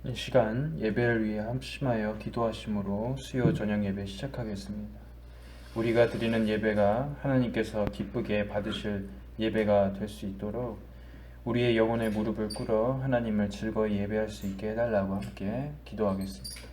이 시간 예배를 위해 합심하여 기도하심으로 수요 저녁 예배 시작하겠습니다. 우리가 드리는 예배가 하나님께서 기쁘게 받으실 예배가 될 수 있도록 우리의 영혼의 무릎을 꿇어 하나님을 즐거이 예배할 수 있게 해달라고 함께 기도하겠습니다.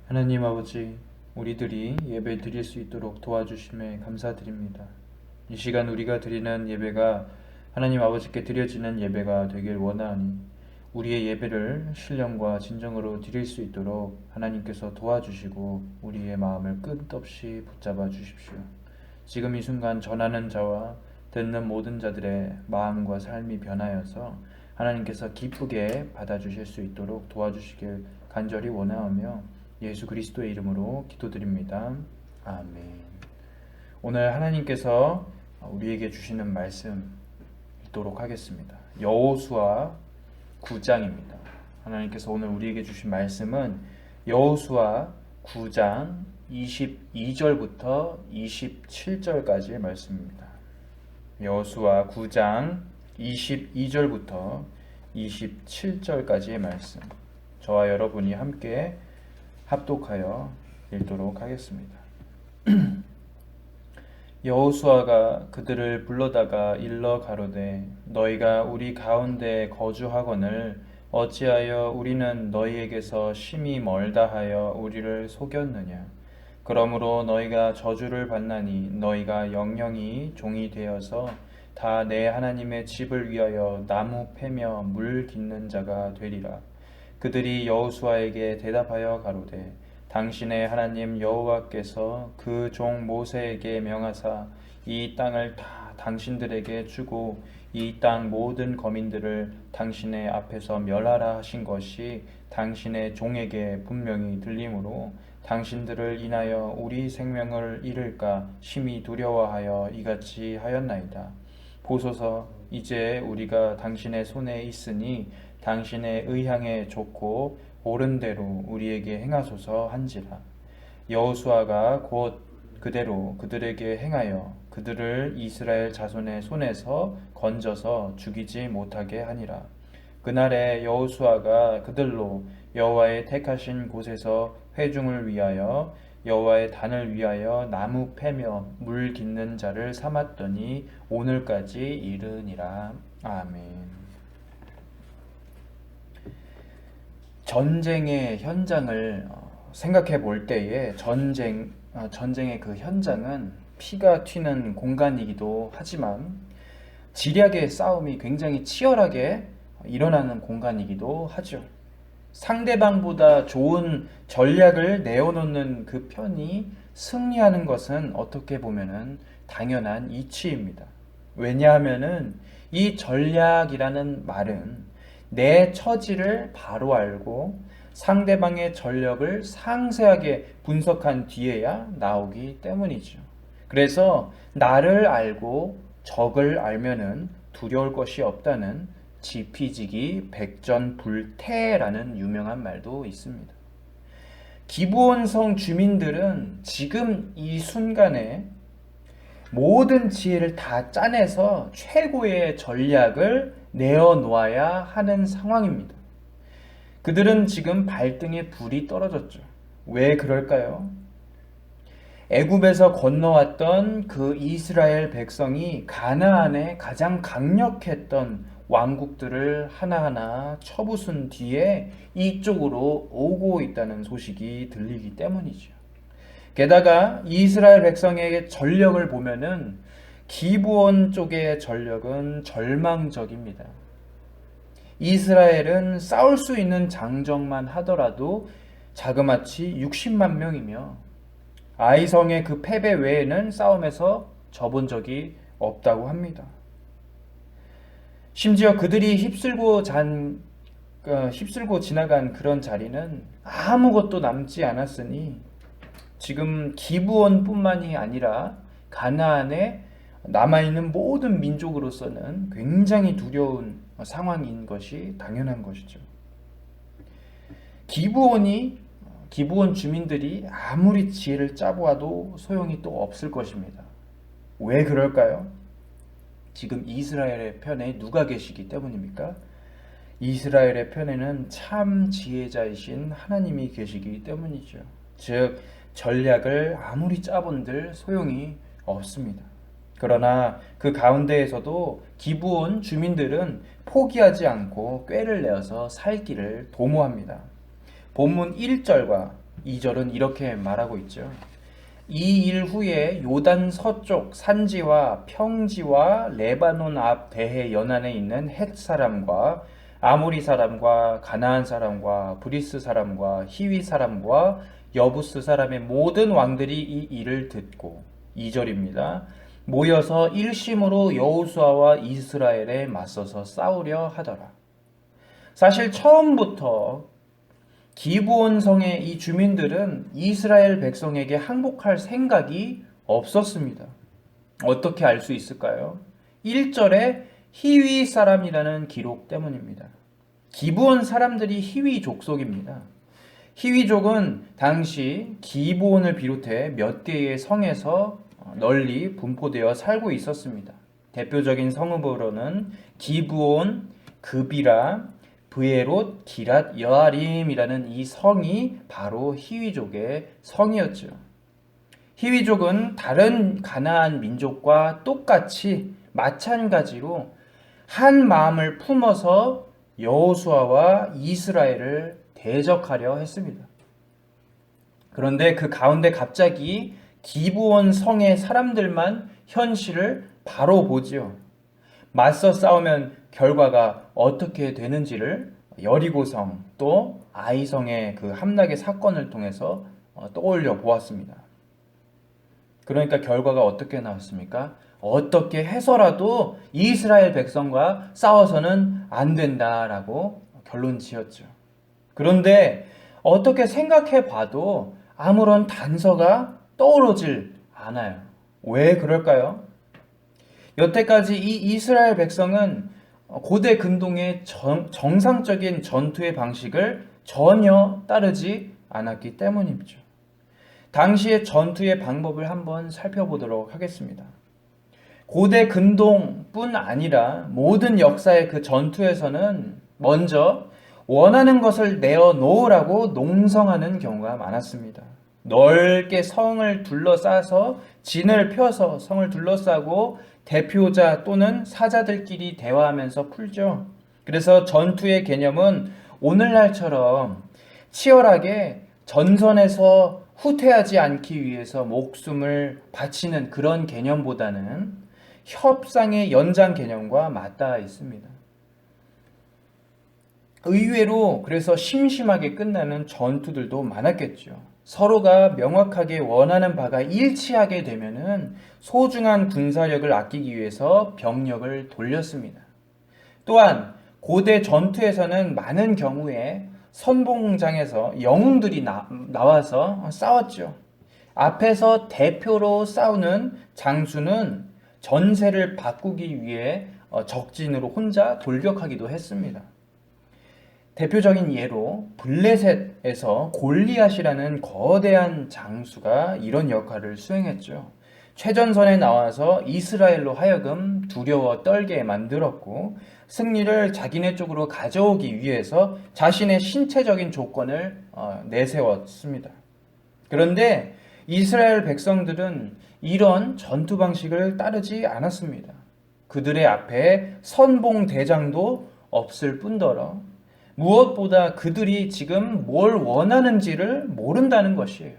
하나님 아버지, 우리들이 예배 드릴 수 있도록 도와주심에 감사드립니다. 이 시간 우리가 드리는 예배가 하나님 아버지께 드려지는 예배가 되길 원하오니 우리의 예배를 신령과 진정으로 드릴 수 있도록 하나님께서 도와주시고 우리의 마음을 끝없이 붙잡아 주십시오. 지금 이 순간 전하는 자와 듣는 모든 자들의 마음과 삶이 변하여서 하나님께서 기쁘게 받아주실 수 있도록 도와주시길 간절히 원하오며 예수 그리스도의 이름으로 기도드립니다. 아멘. 오늘 하나님께서 우리에게 주시는 말씀 읽도록 하겠습니다. 여호수아 9장입니다. 하나님께서 오늘 우리에게 주신 말씀은 여호수아 9장 22절부터 27절까지의 말씀입니다. 여호수아 9장 22절부터 27절까지의 말씀. 저와 여러분이 함께 합독하여 읽도록 하겠습니다. 여호수아가 그들을 불러다가 일러 가로되 너희가 우리 가운데 거주하거늘 어찌하여 우리는 너희에게서 심히 멀다 하여 우리를 속였느냐. 그러므로 너희가 저주를 받나니 너희가 영영이 종이 되어서 다 내 하나님의 집을 위하여 나무 패며 물 깃는 자가 되리라. 그들이 여호수아에게 대답하여 가로되 당신의 하나님 여호와께서 그 종 모세에게 명하사 이 땅을 다 당신들에게 주고 이 땅 모든 거민들을 당신의 앞에서 멸하라 하신 것이 당신의 종에게 분명히 들리므로 당신들을 인하여 우리 생명을 잃을까 심히 두려워하여 이같이 하였나이다. 보소서 이제 우리가 당신의 손에 있으니 당신의 의향에 좋고 옳은 대로 우리에게 행하소서 한지라. 여호수아가 곧 그대로 그들에게 행하여 그들을 이스라엘 자손의 손에서 건져서 죽이지 못하게 하니라. 그날에 여호수아가 그들로 여호와의 택하신 곳에서 회중을 위하여 여호와의 단을 위하여 나무 패며 물 깃는 자를 삼았더니 오늘까지 이르니라. 아멘. 전쟁의 현장을 생각해 볼 때에 전쟁의 그 현장은 피가 튀는 공간이기도 하지만 지략의 싸움이 굉장히 치열하게 일어나는 공간이기도 하죠. 상대방보다 좋은 전략을 내어놓는 그 편이 승리하는 것은 어떻게 보면은 당연한 이치입니다. 왜냐하면은 이 전략이라는 말은 내 처지를 바로 알고 상대방의 전력을 상세하게 분석한 뒤에야 나오기 때문이죠. 그래서 나를 알고 적을 알면은 두려울 것이 없다는 지피지기 백전불태라는 유명한 말도 있습니다. 기브온성 주민들은 지금 이 순간에 모든 지혜를 다 짜내서 최고의 전략을 내어놓아야 하는 상황입니다. 그들은 지금 발등에 불이 떨어졌죠. 왜 그럴까요? 애굽에서 건너왔던 그 이스라엘 백성이 가나안에 가장 강력했던 왕국들을 하나하나 쳐부순 뒤에 이쪽으로 오고 있다는 소식이 들리기 때문이죠. 게다가 이스라엘 백성에게 전력을 보면은 기브온 쪽의 전력은 절망적입니다. 이스라엘은 싸울 수 있는 장정만 하더라도 자그마치 60만 명이며 아이성의 그 패배 외에는 싸움에서 져본 적이 없다고 합니다. 심지어 그들이 휩쓸고 지나간 그런 자리는 아무것도 남지 않았으니 지금 기브온뿐만이 아니라 가나안에 남아있는 모든 민족으로서는 굉장히 두려운 상황인 것이 당연한 것이죠. 기브온 주민들이 아무리 지혜를 짜보아도 소용이 또 없을 것입니다. 왜 그럴까요? 지금 이스라엘의 편에 누가 계시기 때문입니까? 이스라엘의 편에는 참 지혜자이신 하나님이 계시기 때문이죠. 즉 전략을 아무리 짜본들 소용이 없습니다. 그러나 그 가운데에서도 기브온 주민들은 포기하지 않고 꾀를 내어서 살 길을 도모합니다. 본문 1절과 2절은 이렇게 말하고 있죠. 이 일 후에 요단 서쪽 산지와 평지와 레바논 앞 대해 연안에 있는 헷 사람과 아모리 사람과 가나안 사람과 브리스 사람과 히위 사람과 여부스 사람의 모든 왕들이 이 일을 듣고 2절입니다. 모여서 일심으로 여호수아와 이스라엘에 맞서서 싸우려 하더라. 사실 처음부터 기브온 성의 이 주민들은 이스라엘 백성에게 항복할 생각이 없었습니다. 어떻게 알 수 있을까요? 1절에 히위 사람이라는 기록 때문입니다. 기브온 사람들이 히위 족속입니다. 히위족은 당시 기브온을 비롯해 몇 개의 성에서 널리 분포되어 살고 있었습니다. 대표적인 성읍으로는 기브온, 그비라, 브에롯, 기랏 여아림이라는 이 성이 바로 히위족의 성이었죠. 히위족은 다른 가나안 민족과 똑같이 마찬가지로 한 마음을 품어서 여호수아와 이스라엘을 대적하려 했습니다. 그런데 그 가운데 갑자기 기브온 성의 사람들만 현실을 바로 보지요. 맞서 싸우면 결과가 어떻게 되는지를 여리고성 또 아이성의 그 함락의 사건을 통해서 떠올려 보았습니다. 그러니까 결과가 어떻게 나왔습니까? 어떻게 해서라도 이스라엘 백성과 싸워서는 안 된다라고 결론 지었죠. 그런데 어떻게 생각해 봐도 아무런 단서가 떠오르질 않아요. 왜 그럴까요? 여태까지 이 이스라엘 백성은 고대 근동의 정상적인 전투의 방식을 전혀 따르지 않았기 때문이죠. 당시의 전투의 방법을 한번 살펴보도록 하겠습니다. 고대 근동뿐 아니라 모든 역사의 그 전투에서는 먼저 원하는 것을 내어 놓으라고 농성하는 경우가 많았습니다. 넓게 성을 둘러싸서 진을 펴서 성을 둘러싸고 대표자 또는 사자들끼리 대화하면서 풀죠. 그래서 전투의 개념은 오늘날처럼 치열하게 전선에서 후퇴하지 않기 위해서 목숨을 바치는 그런 개념보다는 협상의 연장 개념과 맞닿아 있습니다. 의외로 그래서 심심하게 끝나는 전투들도 많았겠죠. 서로가 명확하게 원하는 바가 일치하게 되면은 소중한 군사력을 아끼기 위해서 병력을 돌렸습니다. 또한 고대 전투에서는 많은 경우에 선봉장에서 영웅들이 나와서 싸웠죠. 앞에서 대표로 싸우는 장수는 전세를 바꾸기 위해 적진으로 혼자 돌격하기도 했습니다. 대표적인 예로 블레셋에서 골리앗이라는 거대한 장수가 이런 역할을 수행했죠. 최전선에 나와서 이스라엘로 하여금 두려워 떨게 만들었고 승리를 자기네 쪽으로 가져오기 위해서 자신의 신체적인 조건을 내세웠습니다. 그런데 이스라엘 백성들은 이런 전투 방식을 따르지 않았습니다. 그들의 앞에 선봉 대장도 없을 뿐더러 무엇보다 그들이 지금 뭘 원하는지를 모른다는 것이에요.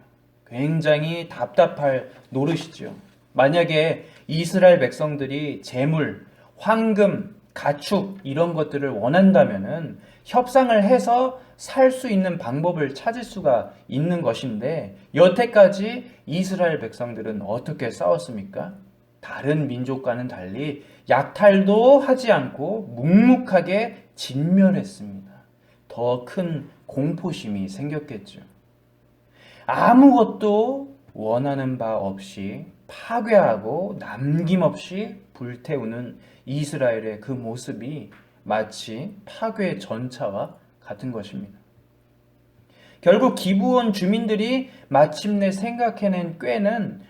굉장히 답답할 노릇이지요. 만약에 이스라엘 백성들이 재물, 황금, 가축 이런 것들을 원한다면은 협상을 해서 살 수 있는 방법을 찾을 수가 있는 것인데 여태까지 이스라엘 백성들은 어떻게 싸웠습니까? 다른 민족과는 달리 약탈도 하지 않고 묵묵하게 진멸했습니다. 더 큰 공포심이 생겼겠죠. 아무것도 원하는 바 없이 파괴하고 남김없이 불태우는 이스라엘의 그 모습이 마치 파괴 전차와 같은 것입니다. 결국 기브온 주민들이 마침내 생각해낸 꾀는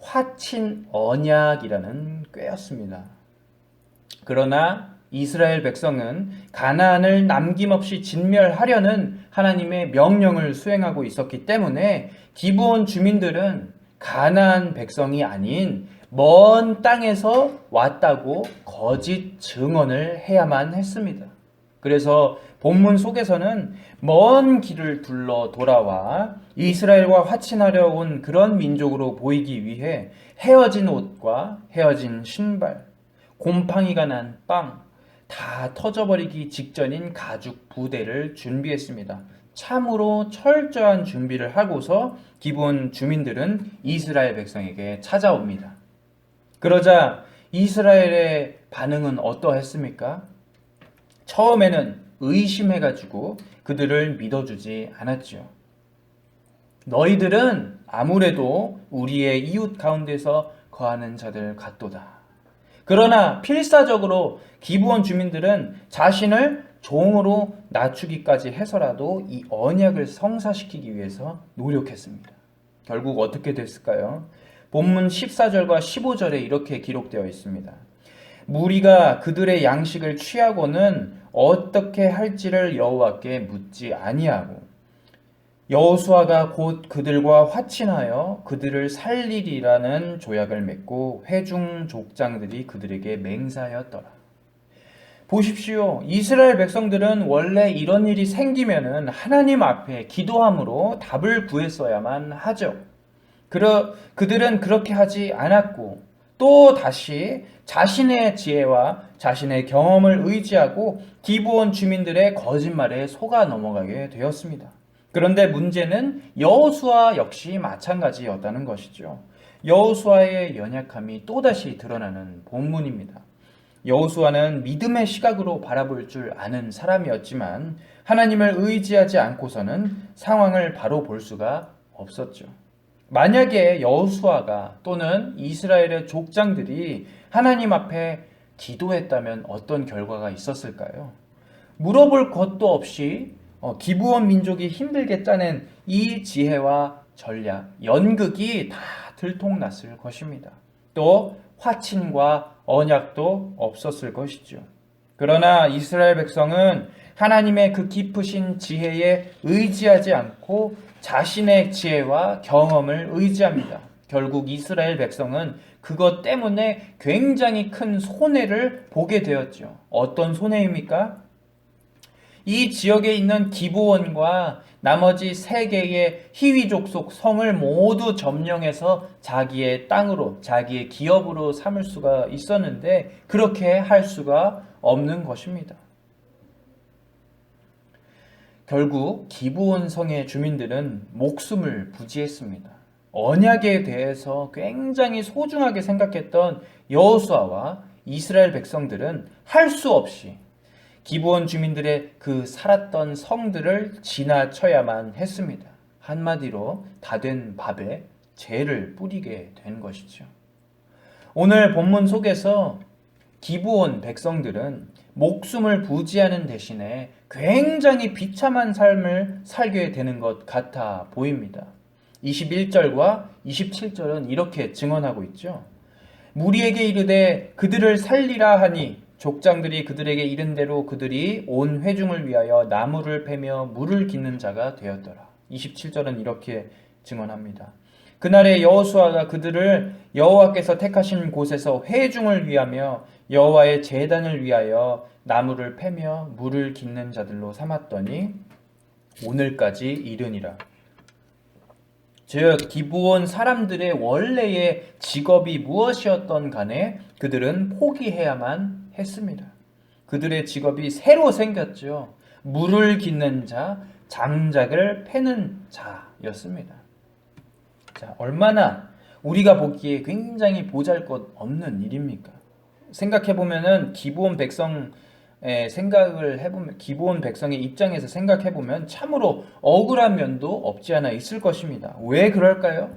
화친 언약이라는 꾀였습니다. 그러나 이스라엘 백성은 가나안을 남김없이 진멸하려는 하나님의 명령을 수행하고 있었기 때문에 기브온 주민들은 가나안 백성이 아닌 먼 땅에서 왔다고 거짓 증언을 해야만 했습니다. 그래서 본문 속에서는 먼 길을 둘러 돌아와 이스라엘과 화친하려 온 그런 민족으로 보이기 위해 헤어진 옷과 헤어진 신발, 곰팡이가 난 빵, 다 터져버리기 직전인 가죽 부대를 준비했습니다. 참으로 철저한 준비를 하고서 기브온 주민들은 이스라엘 백성에게 찾아옵니다. 그러자 이스라엘의 반응은 어떠했습니까? 처음에는 의심해가지고 그들을 믿어주지 않았죠. 너희들은 아무래도 우리의 이웃 가운데서 거하는 자들 같도다. 그러나 필사적으로 기브온 주민들은 자신을 종으로 낮추기까지 해서라도 이 언약을 성사시키기 위해서 노력했습니다. 결국 어떻게 됐을까요? 본문 14절과 15절에 이렇게 기록되어 있습니다. 무리가 그들의 양식을 취하고는 어떻게 할지를 여호와께 묻지 아니하고 여호수아가 곧 그들과 화친하여 그들을 살리리라는 조약을 맺고 회중 족장들이 그들에게 맹세하였더라. 보십시오. 이스라엘 백성들은 원래 이런 일이 생기면은 하나님 앞에 기도함으로 답을 구했어야만 하죠. 그들은 그렇게 하지 않았고 또 다시 자신의 지혜와 자신의 경험을 의지하고 기브온 주민들의 거짓말에 속아 넘어가게 되었습니다. 그런데 문제는 여호수아 역시 마찬가지였다는 것이죠. 여호수아의 연약함이 또다시 드러나는 본문입니다. 여호수아는 믿음의 시각으로 바라볼 줄 아는 사람이었지만 하나님을 의지하지 않고서는 상황을 바로 볼 수가 없었죠. 만약에 여호수아가 또는 이스라엘의 족장들이 하나님 앞에 기도했다면 어떤 결과가 있었을까요? 물어볼 것도 없이 기브온 민족이 힘들게 짜낸 이 지혜와 전략, 연극이 다 들통났을 것입니다. 또 화친과 언약도 없었을 것이죠. 그러나 이스라엘 백성은 하나님의 그 깊으신 지혜에 의지하지 않고 자신의 지혜와 경험을 의지합니다. 결국 이스라엘 백성은 그것 때문에 굉장히 큰 손해를 보게 되었죠. 어떤 손해입니까? 이 지역에 있는 기브온과 나머지 세 개의 히위 족속 성을 모두 점령해서 자기의 땅으로, 자기의 기업으로 삼을 수가 있었는데 그렇게 할 수가 없는 것입니다. 결국 기브온 성의 주민들은 목숨을 부지했습니다. 언약에 대해서 굉장히 소중하게 생각했던 여호수아와 이스라엘 백성들은 할 수 없이 기브온 주민들의 그 살았던 성들을 지나쳐야만 했습니다. 한마디로 다 된 밥에 재를 뿌리게 된 것이죠. 오늘 본문 속에서 기브온 백성들은 목숨을 부지하는 대신에 굉장히 비참한 삶을 살게 되는 것 같아 보입니다. 21절과 27절은 이렇게 증언하고 있죠. 무리에게 이르되 그들을 살리라 하니 족장들이 그들에게 이른 대로 그들이 온 회중을 위하여 나무를 패며 물을 깃는 자가 되었더라. 27절은 이렇게 증언합니다. 그날에 여호수아가 그들을 여호와께서 택하신 곳에서 회중을 위하며 여호와의 제단을 위하여 나무를 패며 물을 깃는 자들로 삼았더니 오늘까지 이르니라. 즉 기브온 사람들의 원래의 직업이 무엇이었던 간에 그들은 포기해야만 했습니다. 그들의 직업이 새로 생겼죠. 물을 깃는 자, 장작을 패는 자였습니다. 자, 얼마나 우리가 보기에 굉장히 보잘것없는 일입니까? 생각해 보면은 기브온 백성의 생각을 해보면 기브온 백성의 입장에서 생각해 보면 참으로 억울한 면도 없지 않아 있을 것입니다. 왜 그럴까요?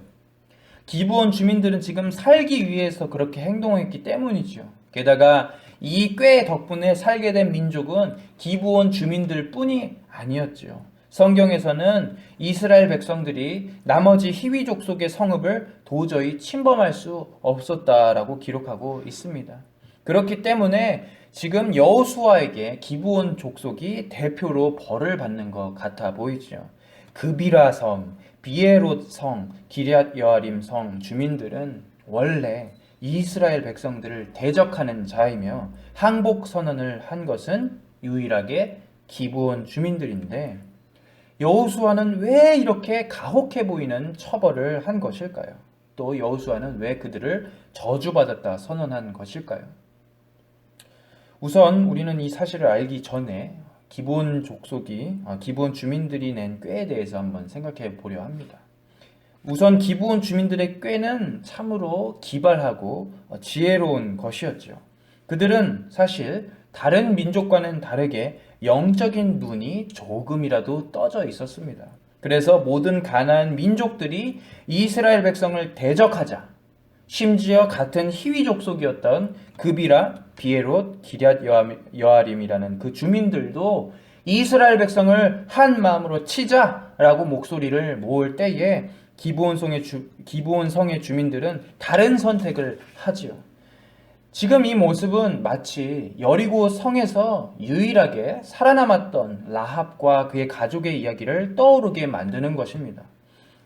기브온 주민들은 지금 살기 위해서 그렇게 행동했기 때문이죠. 게다가 이 꾀 덕분에 살게 된 민족은 기브온 주민들뿐이 아니었죠. 성경에서는 이스라엘 백성들이 나머지 히위 족속의 성읍을 도저히 침범할 수 없었다라고 기록하고 있습니다. 그렇기 때문에 지금 여호수아에게 기브온 족속이 대표로 벌을 받는 것 같아 보이죠. 그비라 성, 비에롯 성, 기럇 여아림 성 주민들은 원래 이스라엘 백성들을 대적하는 자이며 항복 선언을 한 것은 유일하게 기브온 주민들인데 여호수아는 왜 이렇게 가혹해 보이는 처벌을 한 것일까요? 또 여호수아는 왜 그들을 저주받았다 선언한 것일까요? 우선 우리는 이 사실을 알기 전에 기브온 주민들이 낸 꾀에 대해서 한번 생각해 보려 합니다. 우선 기브온 주민들의 꾀는 참으로 기발하고 지혜로운 것이었죠. 그들은 사실 다른 민족과는 다르게 영적인 눈이 조금이라도 떠져 있었습니다. 그래서 모든 가나안 민족들이 이스라엘 백성을 대적하자 심지어 같은 히위 족속이었던 그비라, 비에롯, 기럇 여아림이라는 그 주민들도 이스라엘 백성을 한 마음으로 치자라고 목소리를 모을 때에 기브온 성의 주민들은 다른 선택을 하지요. 지금 이 모습은 마치 여리고 성에서 유일하게 살아남았던 라합과 그의 가족의 이야기를 떠오르게 만드는 것입니다.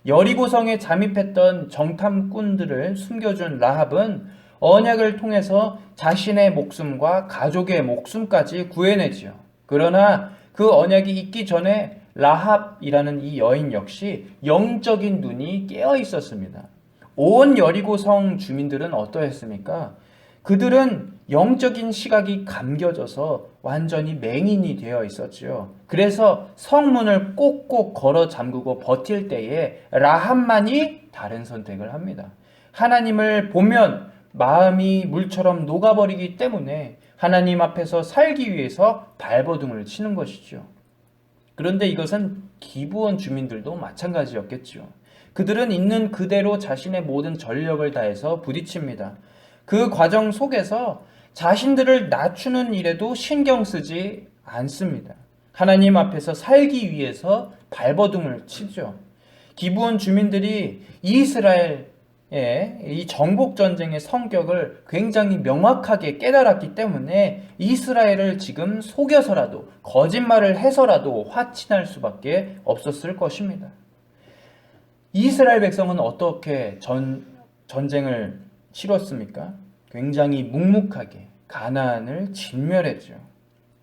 여리고 성에 잠입했던 정탐꾼들을 숨겨준 라합은 언약을 통해서 자신의 목숨과 가족의 목숨까지 구해내지요. 그러나 그 언약이 있기 전에 라합이라는 이 여인 역시 영적인 눈이 깨어 있었습니다. 온 여리고 성 주민들은 어떠했습니까? 그들은 영적인 시각이 감겨져서 완전히 맹인이 되어 있었지요. 그래서 성문을 꼭꼭 걸어 잠그고 버틸 때에 라합만이 다른 선택을 합니다. 하나님을 보면 마음이 물처럼 녹아버리기 때문에 하나님 앞에서 살기 위해서 발버둥을 치는 것이죠. 그런데 이것은 기브온 주민들도 마찬가지였겠죠. 그들은 있는 그대로 자신의 모든 전력을 다해서 부딪힙니다. 그 과정 속에서 자신들을 낮추는 일에도 신경 쓰지 않습니다. 하나님 앞에서 살기 위해서 발버둥을 치죠. 기브온 주민들이 이스라엘의 이 정복 전쟁의 성격을 굉장히 명확하게 깨달았기 때문에 이스라엘을 지금 속여서라도 거짓말을 해서라도 화친할 수밖에 없었을 것입니다. 이스라엘 백성은 어떻게 전쟁을 치렀습니까? 굉장히 묵묵하게 가나안을 진멸했죠.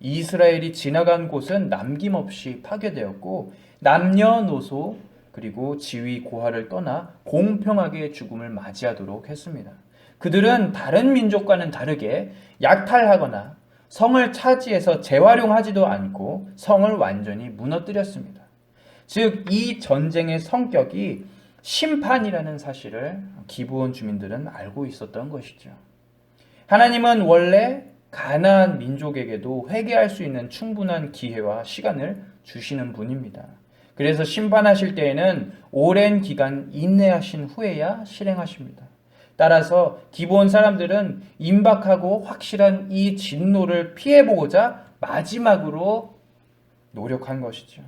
이스라엘이 지나간 곳은 남김없이 파괴되었고 남녀노소 그리고 지위 고하를 떠나 공평하게 죽음을 맞이하도록 했습니다. 그들은 다른 민족과는 다르게 약탈하거나 성을 차지해서 재활용하지도 않고 성을 완전히 무너뜨렸습니다. 즉, 이 전쟁의 성격이 심판이라는 사실을 기브온 주민들은 알고 있었던 것이죠. 하나님은 원래 가나안 민족에게도 회개할 수 있는 충분한 기회와 시간을 주시는 분입니다. 그래서 심판하실 때에는 오랜 기간 인내하신 후에야 실행하십니다. 따라서 기브온 사람들은 임박하고 확실한 이 진노를 피해보고자 마지막으로 노력한 것이죠.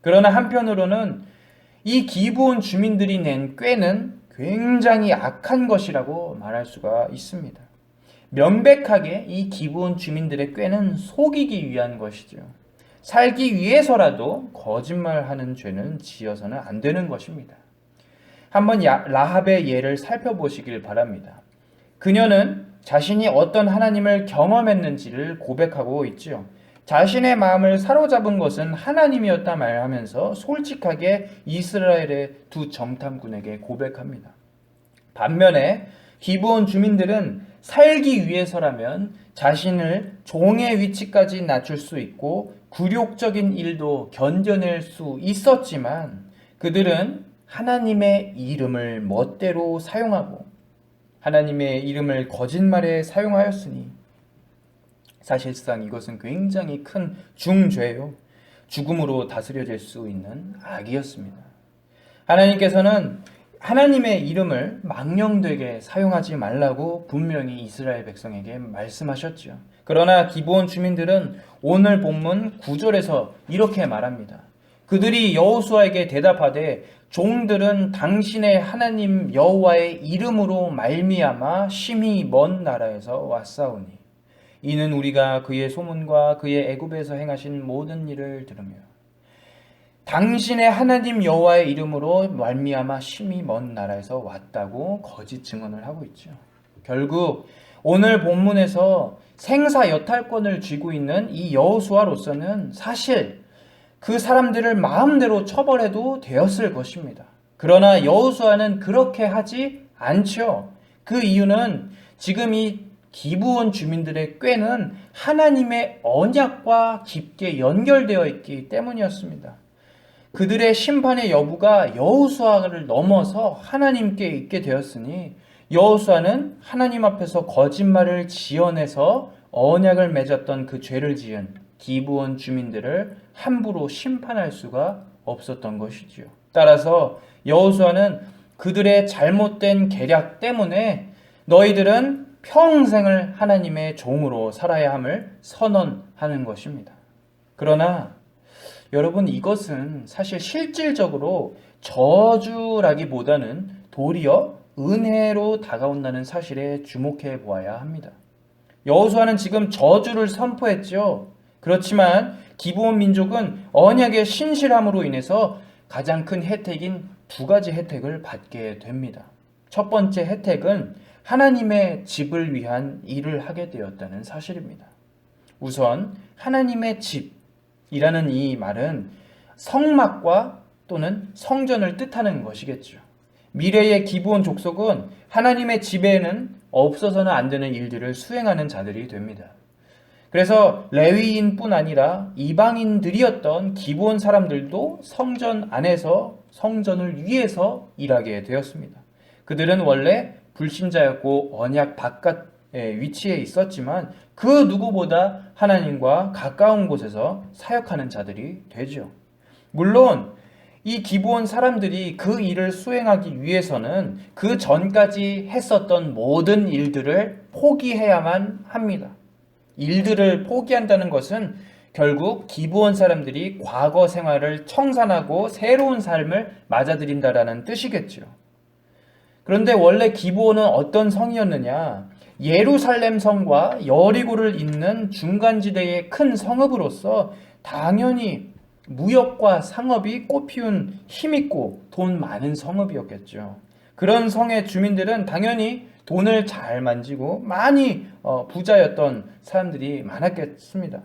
그러나 한편으로는 이 기브온 주민들이 낸 꾀는 굉장히 악한 것이라고 말할 수가 있습니다. 명백하게 이 기브온 주민들의 꾀는 속이기 위한 것이죠. 살기 위해서라도 거짓말하는 죄는 지어서는 안 되는 것입니다. 한번 라합의 예를 살펴보시길 바랍니다. 그녀는 자신이 어떤 하나님을 경험했는지를 고백하고 있지요. 자신의 마음을 사로잡은 것은 하나님이었다 말하면서 솔직하게 이스라엘의 두 정탐꾼에게 고백합니다. 반면에 기브온 주민들은 살기 위해서라면 자신을 종의 위치까지 낮출 수 있고 굴욕적인 일도 견뎌낼 수 있었지만 그들은 하나님의 이름을 멋대로 사용하고 하나님의 이름을 거짓말에 사용하였으니 사실상 이것은 굉장히 큰 중죄요, 죽음으로 다스려질 수 있는 악이었습니다. 하나님께서는 하나님의 이름을 망령되게 사용하지 말라고 분명히 이스라엘 백성에게 말씀하셨죠. 그러나 기브온 주민들은 오늘 본문 9절에서 이렇게 말합니다. 그들이 여호수아에게 대답하되 종들은 당신의 하나님 여호와의 이름으로 말미암아 심히 먼 나라에서 왔사오니 이는 우리가 그의 소문과 그의 애굽에서 행하신 모든 일을 들으며 당신의 하나님 여호와의 이름으로 말미암아 심히 먼 나라에서 왔다고 거짓 증언을 하고 있죠. 결국 오늘 본문에서 생사 여탈권을 쥐고 있는 이 여호수아로서는 사실 그 사람들을 마음대로 처벌해도 되었을 것입니다. 그러나 여호수아는 그렇게 하지 않죠. 그 이유는 지금 이 기브온 주민들의 꾀는 하나님의 언약과 깊게 연결되어 있기 때문이었습니다. 그들의 심판의 여부가 여호수아를 넘어서 하나님께 있게 되었으니 여호수아는 하나님 앞에서 거짓말을 지어내서 언약을 맺었던 그 죄를 지은 기브온 주민들을 함부로 심판할 수가 없었던 것이지요. 따라서 여호수아는 그들의 잘못된 계략 때문에 너희들은 평생을 하나님의 종으로 살아야 함을 선언하는 것입니다. 그러나 여러분, 이것은 사실 실질적으로 저주라기보다는 도리어 은혜로 다가온다는 사실에 주목해 보아야 합니다. 여호수아는 지금 저주를 선포했죠. 그렇지만 기브온 민족은 언약의 신실함으로 인해서 가장 큰 혜택인 두 가지 혜택을 받게 됩니다. 첫 번째 혜택은 하나님의 집을 위한 일을 하게 되었다는 사실입니다. 우선 하나님의 집이라는 이 말은 성막과 또는 성전을 뜻하는 것이겠죠. 미래의 기브온 족속은 하나님의 집에는 없어서는 안 되는 일들을 수행하는 자들이 됩니다. 그래서 레위인뿐 아니라 이방인들이었던 기브온 사람들도 성전 안에서 성전을 위해서 일하게 되었습니다. 그들은 원래 불신자였고 언약 바깥에 위치해 있었지만 그 누구보다 하나님과 가까운 곳에서 사역하는 자들이 되죠. 물론 이 기브온 사람들이 그 일을 수행하기 위해서는 그 전까지 했었던 모든 일들을 포기해야만 합니다. 일들을 포기한다는 것은 결국 기브온 사람들이 과거 생활을 청산하고 새로운 삶을 맞아들인다라는 뜻이겠죠. 그런데 원래 기브온은 어떤 성이었느냐? 예루살렘 성과 여리고를 잇는 중간지대의 큰 성읍으로서 당연히 무역과 상업이 꽃피운 힘있고 돈 많은 성읍이었겠죠. 그런 성의 주민들은 당연히 돈을 잘 만지고 많이 부자였던 사람들이 많았겠습니다.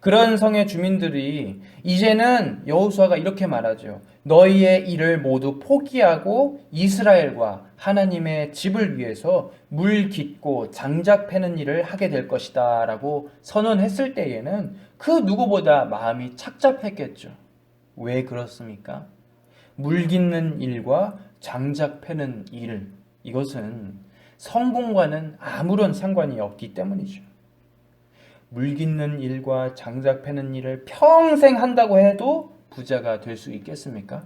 그런 성의 주민들이 이제는 여호수아가 이렇게 말하죠. 너희의 일을 모두 포기하고 이스라엘과 하나님의 집을 위해서 물 깃고 장작 패는 일을 하게 될 것이다 라고 선언했을 때에는 그 누구보다 마음이 착잡했겠죠. 왜 그렇습니까? 물 깃는 일과 장작 패는 일, 이것은 성공과는 아무런 상관이 없기 때문이죠. 물 깃는 일과 장작 패는 일을 평생 한다고 해도 부자가 될 수 있겠습니까?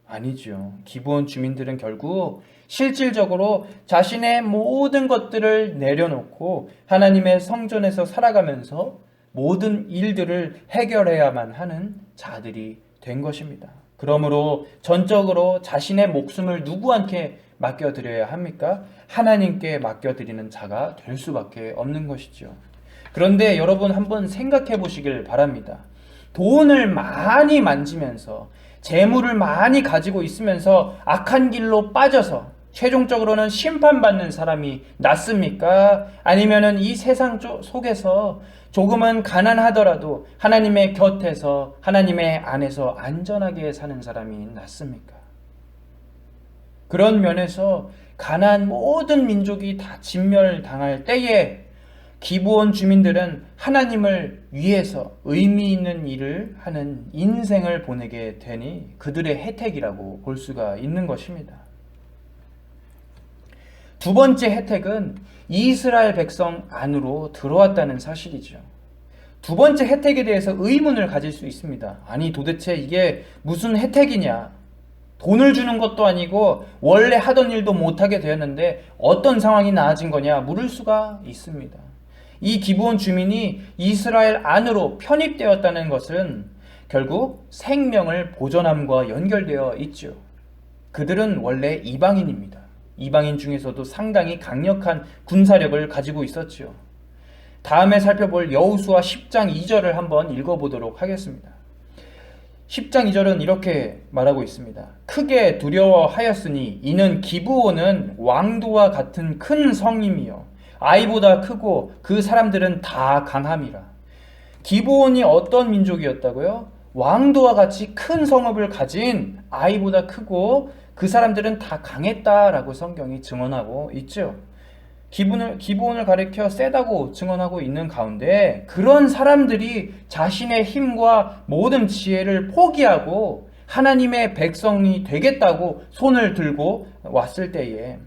아니죠. 기브온 주민들은 결국 실질적으로 자신의 모든 것들을 내려놓고 하나님의 성전에서 살아가면서 모든 일들을 해결해야만 하는 자들이 된 것입니다. 그러므로 전적으로 자신의 목숨을 누구한테 맡겨드려야 합니까? 하나님께 맡겨드리는 자가 될 수밖에 없는 것이죠. 그런데 여러분 한번 생각해 보시길 바랍니다. 돈을 많이 만지면서 재물을 많이 가지고 있으면서 악한 길로 빠져서 최종적으로는 심판받는 사람이 낫습니까? 아니면은 이 세상 속에서 조금은 가난하더라도 하나님의 곁에서 하나님의 안에서 안전하게 사는 사람이 낫습니까? 그런 면에서 가나안 모든 민족이 다 진멸당할 때에 기브온 주민들은 하나님을 위해서 의미 있는 일을 하는 인생을 보내게 되니 그들의 혜택이라고 볼 수가 있는 것입니다. 두 번째 혜택은 이스라엘 백성 안으로 들어왔다는 사실이죠. 두 번째 혜택에 대해서 의문을 가질 수 있습니다. 아니 도대체 이게 무슨 혜택이냐? 돈을 주는 것도 아니고 원래 하던 일도 못하게 되었는데 어떤 상황이 나아진 거냐 물을 수가 있습니다. 이 기브온 주민이 이스라엘 안으로 편입되었다는 것은 결국 생명을 보존함과 연결되어 있죠. 그들은 원래 이방인입니다. 이방인 중에서도 상당히 강력한 군사력을 가지고 있었죠. 다음에 살펴볼 여호수아 10장 2절을 한번 읽어보도록 하겠습니다. 10장 2절은 이렇게 말하고 있습니다. 크게 두려워하였으니 이는 기브온은 왕도와 같은 큰 성임이요 아이보다 크고 그 사람들은 다 강함이라. 기브온이 어떤 민족이었다고요? 왕도와 같이 큰 성읍을 가진 아이보다 크고 그 사람들은 다 강했다라고 성경이 증언하고 있죠. 기브온을 가리켜 세다고 증언하고 있는 가운데 그런 사람들이 자신의 힘과 모든 지혜를 포기하고 하나님의 백성이 되겠다고 손을 들고 왔을 때에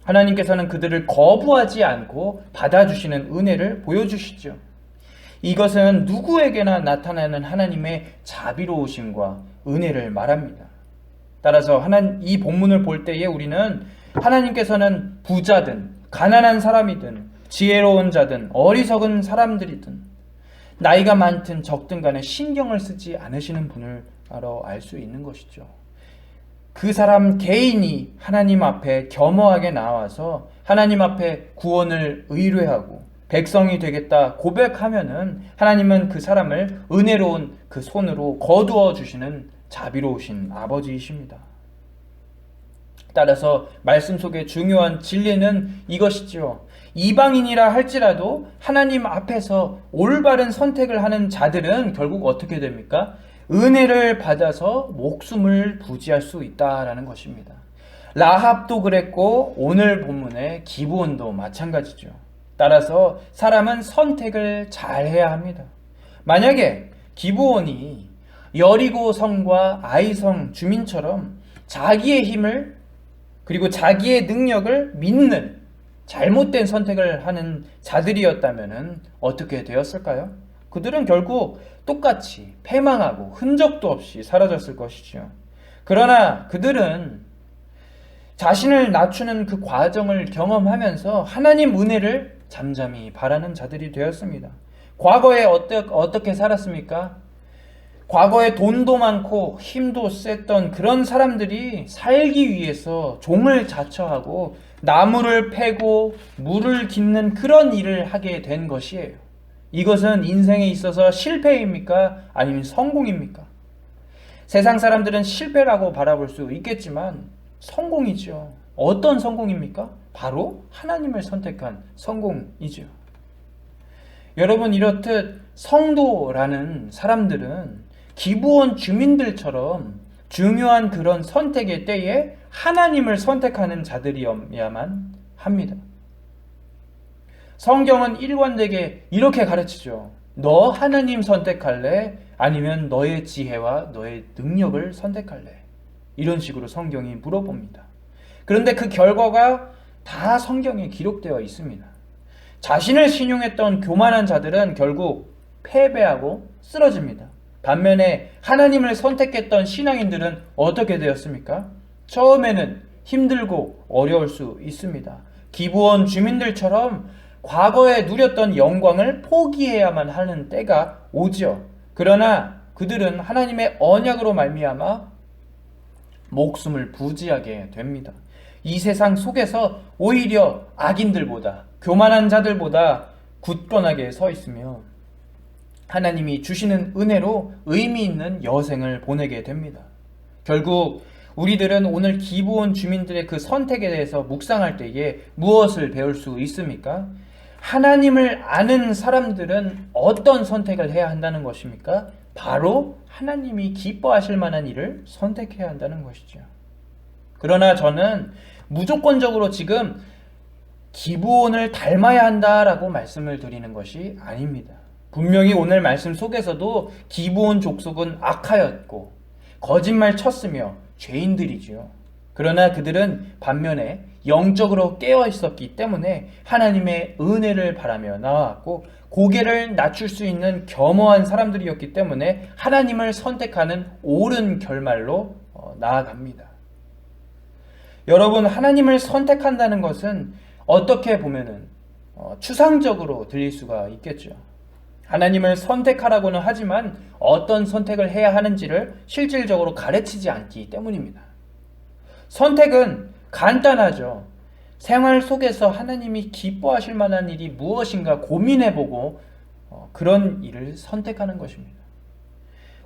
하나님께서는 그들을 거부하지 않고 받아주시는 은혜를 보여주시죠. 이것은 누구에게나 나타나는 하나님의 자비로우심과 은혜를 말합니다. 따라서 이 본문을 볼 때에 우리는 하나님께서는 부자든 가난한 사람이든 지혜로운 자든 어리석은 사람들이든 나이가 많든 적든 간에 신경을 쓰지 않으시는 분을 알 수 있는 것이죠. 그 사람 개인이 하나님 앞에 겸허하게 나와서 하나님 앞에 구원을 의뢰하고 백성이 되겠다 고백하면은 하나님은 그 사람을 은혜로운 그 손으로 거두어 주시는 자비로우신 아버지이십니다. 따라서 말씀 속의 중요한 진리는 이것이죠. 이방인이라 할지라도 하나님 앞에서 올바른 선택을 하는 자들은 결국 어떻게 됩니까? 은혜를 받아서 목숨을 부지할 수 있다라는 것입니다. 라합도 그랬고 오늘 본문의 기브온도 마찬가지죠. 따라서 사람은 선택을 잘 해야 합니다. 만약에 기브온이 여리고 성과 아이성 주민처럼 자기의 힘을 그리고 자기의 능력을 믿는 잘못된 선택을 하는 자들이었다면 어떻게 되었을까요? 그들은 결국 똑같이 패망하고 흔적도 없이 사라졌을 것이죠. 그러나 그들은 자신을 낮추는 그 과정을 경험하면서 하나님 은혜를 잠잠히 바라는 자들이 되었습니다. 과거에 어떻게 살았습니까? 과거에 돈도 많고 힘도 셌던 그런 사람들이 살기 위해서 종을 자처하고 나무를 패고 물을 깃는 그런 일을 하게 된 것이에요. 이것은 인생에 있어서 실패입니까? 아니면 성공입니까? 세상 사람들은 실패라고 바라볼 수 있겠지만 성공이죠. 어떤 성공입니까? 바로 하나님을 선택한 성공이죠. 여러분, 이렇듯 성도라는 사람들은 기브온 주민들처럼 중요한 그런 선택의 때에 하나님을 선택하는 자들이어야만 합니다. 성경은 일관되게 이렇게 가르치죠. 너 하나님 선택할래? 아니면 너의 지혜와 너의 능력을 선택할래? 이런 식으로 성경이 물어봅니다. 그런데 그 결과가 다 성경에 기록되어 있습니다. 자신을 신용했던 교만한 자들은 결국 패배하고 쓰러집니다. 반면에 하나님을 선택했던 신앙인들은 어떻게 되었습니까? 처음에는 힘들고 어려울 수 있습니다. 기브온 주민들처럼 과거에 누렸던 영광을 포기해야만 하는 때가 오죠. 그러나 그들은 하나님의 언약으로 말미암아 목숨을 부지하게 됩니다. 이 세상 속에서 오히려 악인들보다 교만한 자들보다 굳건하게 서 있으며 하나님이 주시는 은혜로 의미 있는 여생을 보내게 됩니다. 결국 우리들은 오늘 기브온 주민들의 그 선택에 대해서 묵상할 때에 무엇을 배울 수 있습니까? 하나님을 아는 사람들은 어떤 선택을 해야 한다는 것입니까? 바로 하나님이 기뻐하실 만한 일을 선택해야 한다는 것이죠. 그러나 저는 무조건적으로 지금 기브온을 닮아야 한다라고 말씀을 드리는 것이 아닙니다. 분명히 오늘 말씀 속에서도 기브온 족속은 악하였고 거짓말 쳤으며 죄인들이지요. 그러나 그들은 반면에 영적으로 깨어 있었기 때문에 하나님의 은혜를 바라며 나아왔고 고개를 낮출 수 있는 겸허한 사람들이었기 때문에 하나님을 선택하는 옳은 결말로 나아갑니다. 여러분, 하나님을 선택한다는 것은 어떻게 보면은 추상적으로 들릴 수가 있겠죠. 하나님을 선택하라고는 하지만 어떤 선택을 해야 하는지를 실질적으로 가르치지 않기 때문입니다. 선택은 간단하죠. 생활 속에서 하나님이 기뻐하실 만한 일이 무엇인가 고민해보고 그런 일을 선택하는 것입니다.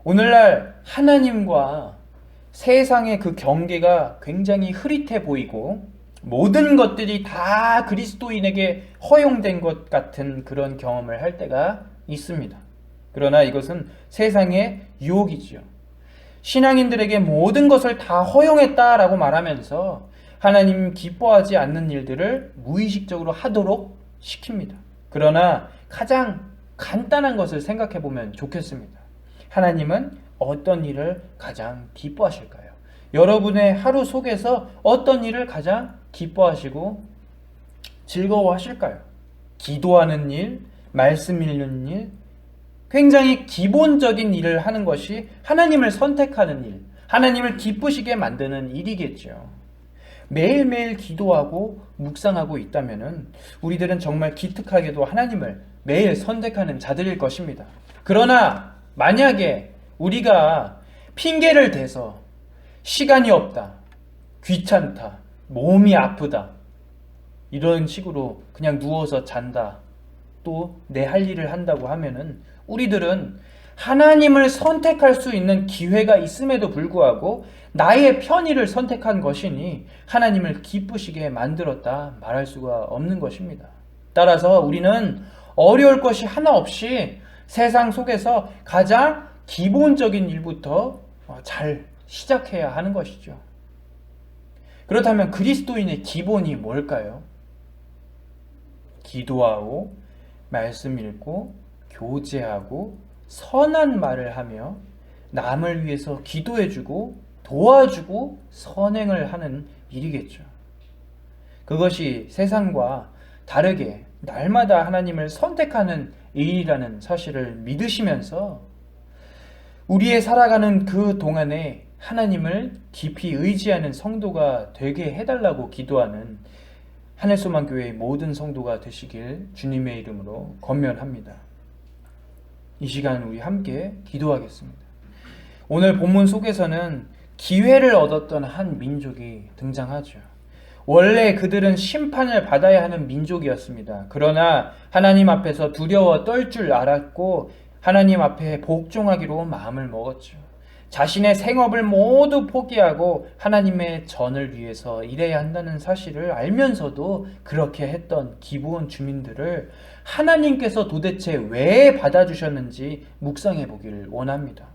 오늘날 하나님과 세상의 그 경계가 굉장히 흐릿해 보이고 모든 것들이 다 그리스도인에게 허용된 것 같은 그런 경험을 할 때가 있습니다. 그러나 이것은 세상의 유혹이지요. 신앙인들에게 모든 것을 다 허용했다라고 말하면서 하나님 기뻐하지 않는 일들을 무의식적으로 하도록 시킵니다. 그러나 가장 간단한 것을 생각해 보면 좋겠습니다. 하나님은 어떤 일을 가장 기뻐하실까요? 여러분의 하루 속에서 어떤 일을 가장 기뻐하시고 즐거워하실까요? 기도하는 일, 말씀 읽는 일, 굉장히 기본적인 일을 하는 것이 하나님을 선택하는 일, 하나님을 기쁘시게 만드는 일이겠죠. 매일매일 기도하고 묵상하고 있다면 우리들은 정말 기특하게도 하나님을 매일 선택하는 자들일 것입니다. 그러나 만약에 우리가 핑계를 대서 시간이 없다, 귀찮다, 몸이 아프다 이런 식으로 그냥 누워서 잔다, 또 내 할 일을 한다고 하면은 우리들은 하나님을 선택할 수 있는 기회가 있음에도 불구하고 나의 편의를 선택한 것이니 하나님을 기쁘시게 만들었다 말할 수가 없는 것입니다. 따라서 우리는 어려울 것이 하나 없이 세상 속에서 가장 기본적인 일부터 잘 시작해야 하는 것이죠. 그렇다면 그리스도인의 기본이 뭘까요? 기도하고 말씀 읽고 교제하고 선한 말을 하며 남을 위해서 기도해주고 도와주고 선행을 하는 일이겠죠. 그것이 세상과 다르게 날마다 하나님을 선택하는 일이라는 사실을 믿으시면서 우리의 살아가는 그 동안에 하나님을 깊이 의지하는 성도가 되게 해달라고 기도하는 하늘소망교회의 모든 성도가 되시길 주님의 이름으로 권면합니다. 이 시간 우리 함께 기도하겠습니다. 오늘 본문 속에서는 기회를 얻었던 한 민족이 등장하죠. 원래 그들은 심판을 받아야 하는 민족이었습니다. 그러나 하나님 앞에서 두려워 떨 줄 알았고 하나님 앞에 복종하기로 마음을 먹었죠. 자신의 생업을 모두 포기하고 하나님의 전을 위해서 일해야 한다는 사실을 알면서도 그렇게 했던 기브온 주민들을 하나님께서 도대체 왜 받아주셨는지 묵상해 보기를 원합니다.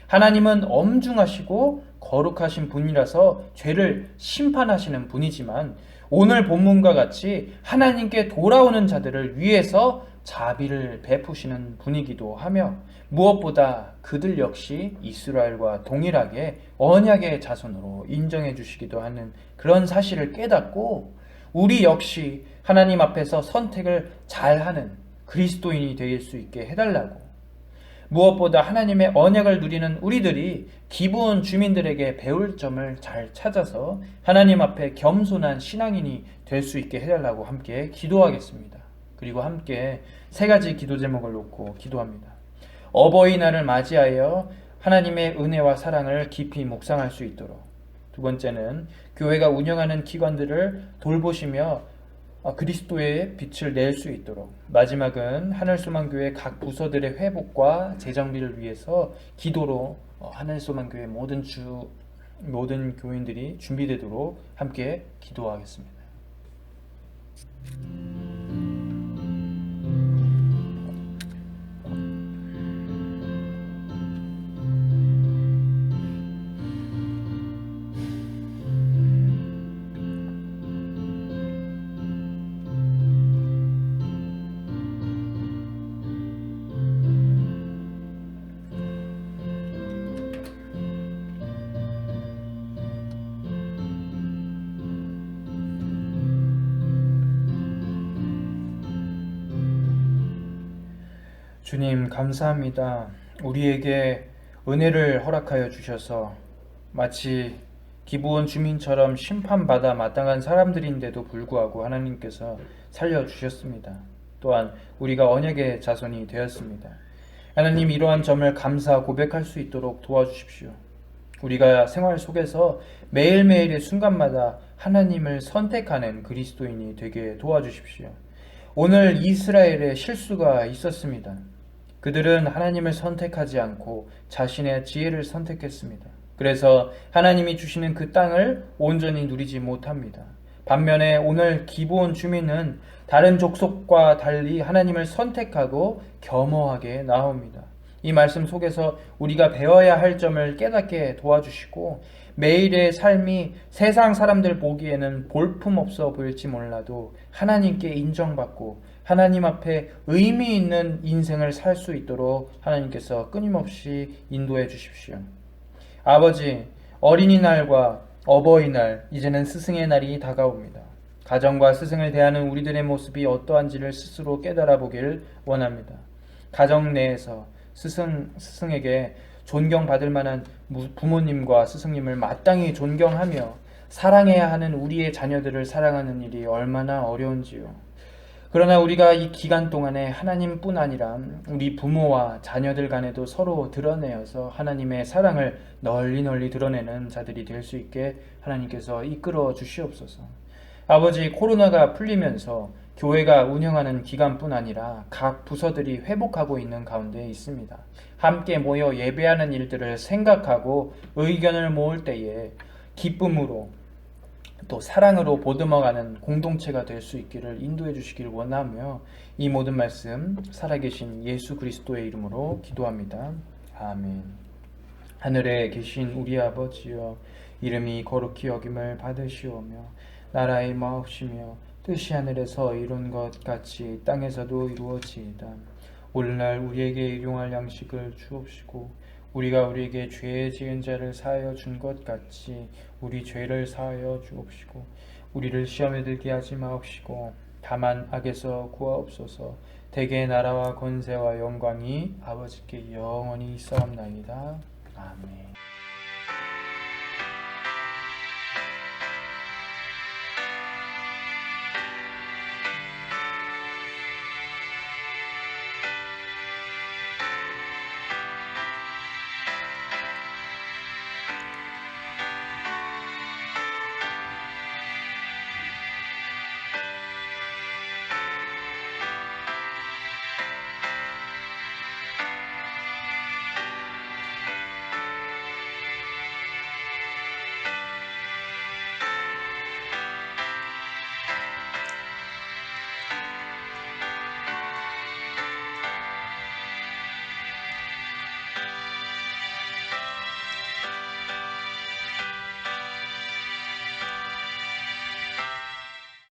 하나님은 엄중하시고 거룩하신 분이라서 죄를 심판하시는 분이지만 오늘 본문과 같이 하나님께 돌아오는 자들을 위해서 자비를 베푸시는 분이기도 하며 무엇보다 그들 역시 이스라엘과 동일하게 언약의 자손으로 인정해 주시기도 하는 그런 사실을 깨닫고 우리 역시 하나님 앞에서 선택을 잘하는 그리스도인이 될 수 있게 해달라고, 무엇보다 하나님의 언약을 누리는 우리들이 기브온 주민들에게 배울 점을 잘 찾아서 하나님 앞에 겸손한 신앙인이 될 수 있게 해달라고 함께 기도하겠습니다. 그리고 함께 세 가지 기도 제목을 놓고 기도합니다. 어버이날을 맞이하여 하나님의 은혜와 사랑을 깊이 묵상할 수 있도록, 두 번째는 교회가 운영하는 기관들을 돌보시며 그리스도의 빛을 낼 수 있도록, 마지막은 하늘소망교회 각 부서들의 회복과 재정비를 위해서 기도로 하늘소망교회 모든 모든 교인들이 준비되도록 함께 기도하겠습니다. 주님, 감사합니다. 우리에게 은혜를 허락하여 주셔서 마치 기브온 주민처럼 심판받아 마땅한 사람들인데도 불구하고 하나님께서 살려주셨습니다. 또한 우리가 언약의 자손이 되었습니다. 하나님, 이러한 점을 감사 고백할 수 있도록 도와주십시오. 우리가 생활 속에서 매일매일의 순간마다 하나님을 선택하는 그리스도인이 되게 도와주십시오. 오늘 이스라엘에 실수가 있었습니다. 그들은 하나님을 선택하지 않고 자신의 지혜를 선택했습니다. 그래서 하나님이 주시는 그 땅을 온전히 누리지 못합니다. 반면에 오늘 기브온 주민은 다른 족속과 달리 하나님을 선택하고 겸허하게 나옵니다. 이 말씀 속에서 우리가 배워야 할 점을 깨닫게 도와주시고 매일의 삶이 세상 사람들 보기에는 볼품없어 보일지 몰라도 하나님께 인정받고 하나님 앞에 의미 있는 인생을 살 수 있도록 하나님께서 끊임없이 인도해 주십시오. 아버지, 어린이날과 어버이날, 이제는 스승의 날이 다가옵니다. 가정과 스승을 대하는 우리들의 모습이 어떠한지를 스스로 깨달아 보길 원합니다. 가정 내에서 스승에게 존경받을 만한 부모님과 스승님을 마땅히 존경하며 사랑해야 하는 우리의 자녀들을 사랑하는 일이 얼마나 어려운지요. 그러나 우리가 이 기간 동안에 하나님뿐 아니라 우리 부모와 자녀들 간에도 서로 드러내어서 하나님의 사랑을 널리 드러내는 자들이 될 수 있게 하나님께서 이끌어 주시옵소서. 아버지, 코로나가 풀리면서 교회가 운영하는 기간뿐 아니라 각 부서들이 회복하고 있는 가운데 있습니다. 함께 모여 예배하는 일들을 생각하고 의견을 모을 때에 기쁨으로 또 사랑으로 보듬어가는 공동체가 될 수 있기를 인도해 주시기를 원하며 이 모든 말씀 살아계신 예수 그리스도의 이름으로 기도합니다. 아멘. 하늘에 계신 우리 아버지여, 이름이 거룩히 여김을 받으시오며 나라의 마옵시며 뜻이 하늘에서 이룬 것 같이 땅에서도 이루어지이다. 오늘날 우리에게 일용할 양식을 주옵시고 우리가 우리에게 죄 지은 자를 사하여 준 것 같이 우리 죄를 사하여 주옵시고 우리를 시험에 들게 하지 마옵시고 다만 악에서 구하옵소서. 대개 나라와 권세와 영광이 아버지께 영원히 있사옵나이다. 아멘.